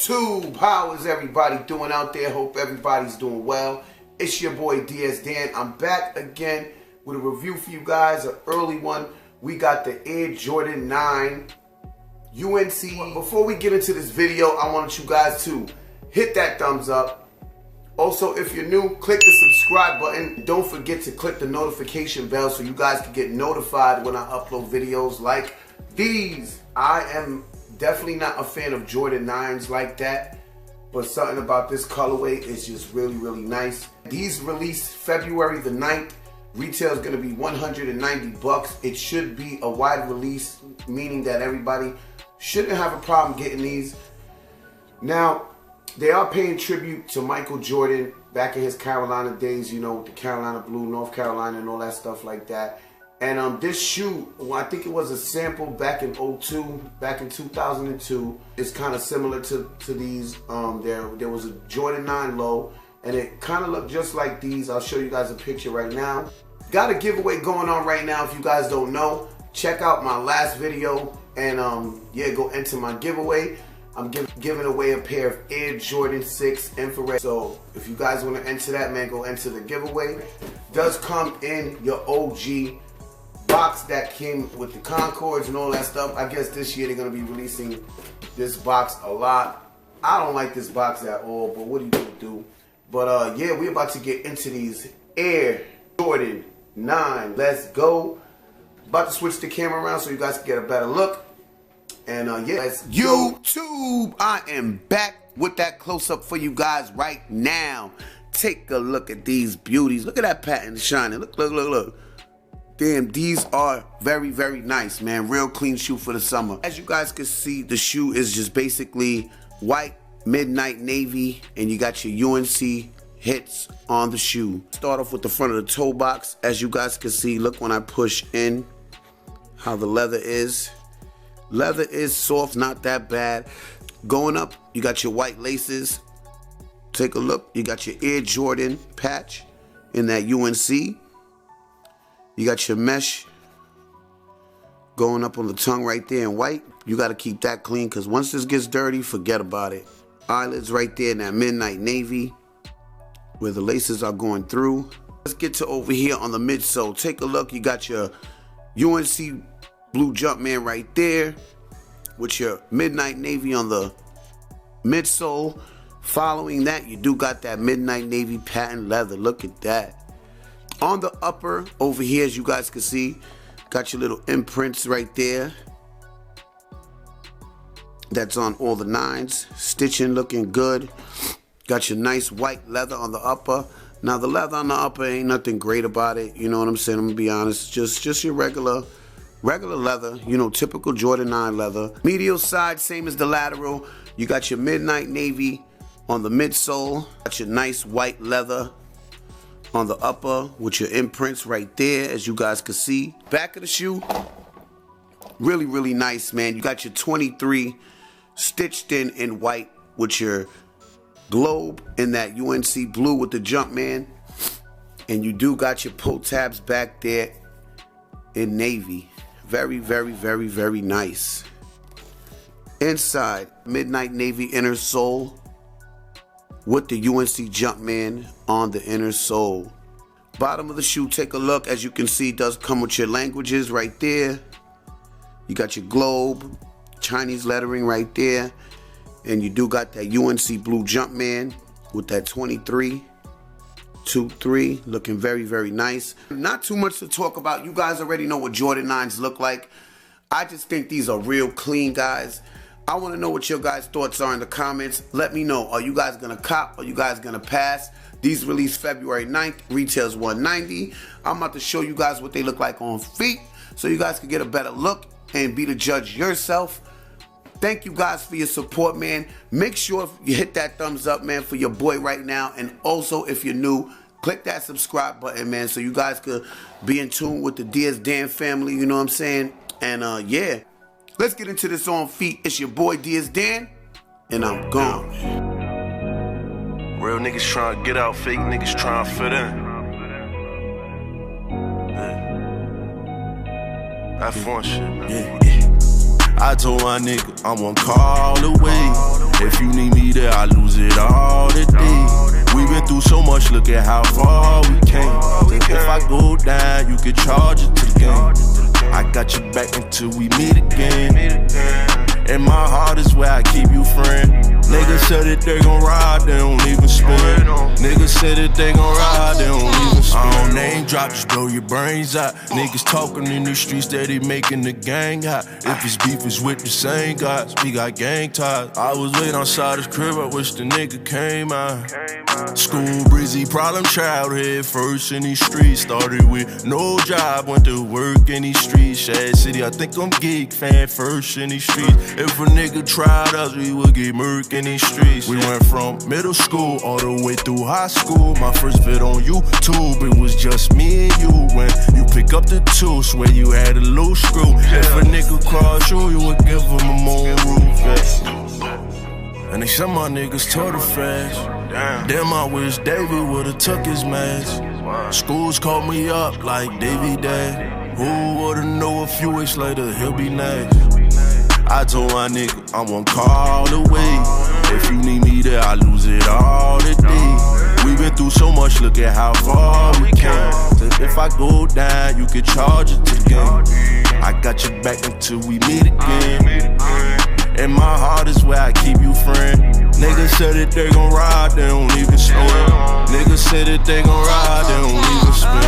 YouTube, how is everybody doing out there? Hope everybody's doing well. It's your boy DS Dan. I'm back again with a review for you guys, an early one. We got the Air Jordan 9 UNC. Before we get into this video, I want you guys to hit that thumbs up. Also, if you're new, click the subscribe button. Don't forget to click the notification bell so you guys can get notified when I upload videos like these. I am definitely not a fan of Jordan 9s like that, but something about this colorway is just really, really nice. These released February the 9th. Retail is going to be 190 bucks. It should be a wide release, meaning that everybody shouldn't have a problem getting these. Now, they are paying tribute to Michael Jordan back in his Carolina days, you know, the Carolina Blue, North Carolina, and all that stuff like that. And this shoe, well, I think it was a sample back in 2002. It's kind of similar to these. There was a Jordan 9 low, and it kind of looked just like these. I'll show you guys a picture right now. Got a giveaway going on right now. If you guys don't know, check out my last video and yeah, go enter my giveaway. I'm giving away a pair of Air Jordan 6 infrared. So if you guys want to enter that, man, go enter the giveaway. Does come in your OG box that came with the Concords and all that stuff. I guess this year they're going to be releasing this box a lot. I don't like this box at all, but what are you going to do? But yeah, we're about to get into these Air Jordan 9. Let's go. About to switch the camera around so you guys can get a better look. And yeah, let's YouTube. I am back with that close-up for you guys right now. Take a look at these beauties. Look at that patent shining. Look, look, look, look. Damn, these are very, very nice, man. Real clean shoe for the summer. As you guys can see, the shoe is just basically white, midnight navy, and you got your UNC hits on the shoe. Start off with the front of the toe box. As you guys can see, look when I push in, how the leather is. Leather is soft, not that bad. Going up, you got your white laces. Take a look. You got your Air Jordan patch in that UNC. You got your mesh going up on the tongue right there in white. You got to keep that clean because once this gets dirty, forget about it. Eyelids right there in that midnight navy where the laces are going through. Let's get to over here on the midsole. Take a look. You got your UNC blue Jumpman right there with your midnight navy on the midsole. Following that, you do got that midnight navy patent leather. Look at that. On the upper over here, as you guys can see, got your little imprints right there. That's on all the 9s. Stitching looking good. Got your nice white leather on the upper. Now the leather on the upper ain't nothing great about it. You know what I'm saying? I'm gonna be honest. Just your regular leather. You know, typical Jordan 9 leather. Medial side, same as the lateral. You got your midnight navy on the midsole. Got your nice white leather on the upper with your imprints right there, as you guys can see. Back of the shoe, really, really nice, man. You got your 23 stitched in white with your globe in that UNC blue with the Jumpman. And you do got your pull tabs back there in navy. Very, very, very, very nice. Inside, midnight navy inner sole with the UNC Jumpman on the inner sole. Bottom of the shoe, take a look. As you can see, does come with your languages right there. You got your globe, Chinese lettering right there. And you do got that UNC blue Jumpman with that 23, looking very, very nice. Not too much to talk about. You guys already know what Jordan 9s look like. I just think these are real clean, guys. I want to know what your guys' thoughts are in the comments. Let me know. Are you guys going to cop? Are you guys going to pass? These released February 9th. Retails $190. I'm about to show you guys what they look like on feet so you guys can get a better look and be the judge yourself. Thank you guys for your support, man. Make sure you hit that thumbs up, man, for your boy right now. And also, if you're new, click that subscribe button, man, so you guys could be in tune with the DS Dan family, you know what I'm saying? And yeah. Let's get into this on feet. It's your boy DS Dan, and I'm gone. Real niggas trying to get out, fake niggas trying to fit in. Yeah. That fun shit, man. Yeah. I told my nigga I'm one call away. If you need me there, I lose it all today. We been through so much, look at how far we came. If I go down, you can charge it to the game. I got your back until we meet again. And my heart is where I keep you, friend. Niggas said that they gon' ride, they don't even spin. Niggas said that they gon' ride, they don't even spin. I don't name drop, just blow your brains out. Niggas talking in these streets, steady making the gang hot. If it's beef, it's with the same guys, we got gang ties. I was waiting outside his crib, I wish the nigga came out. School breezy, problem child, head first in these streets. Started with no job, went to work in these streets. Shad City, I think I'm geek, fan first in these streets. If a nigga tried us, we would get murk in these streets. We went from middle school all the way through high school. My first vid on YouTube, it was just me and you. When you pick up the tool, swear you had a loose screw. If a nigga cross you would give him a moon roof. And they said my niggas tore the fast. Damn, I wish Davey would've took his mask. Schools called me up like Davey Dad. Who would've know a few weeks later he'll be next? I told my nigga I'm one call away. If you need me there, I lose it all today. We been through so much, look at how far we came. So if I go down, you can charge it to the game. I got your back until we meet again. And my heart is where I keep you, friend. Niggas said that they gon' ride, they don't even spin. Niggas said that they gon' ride, they don't even spin.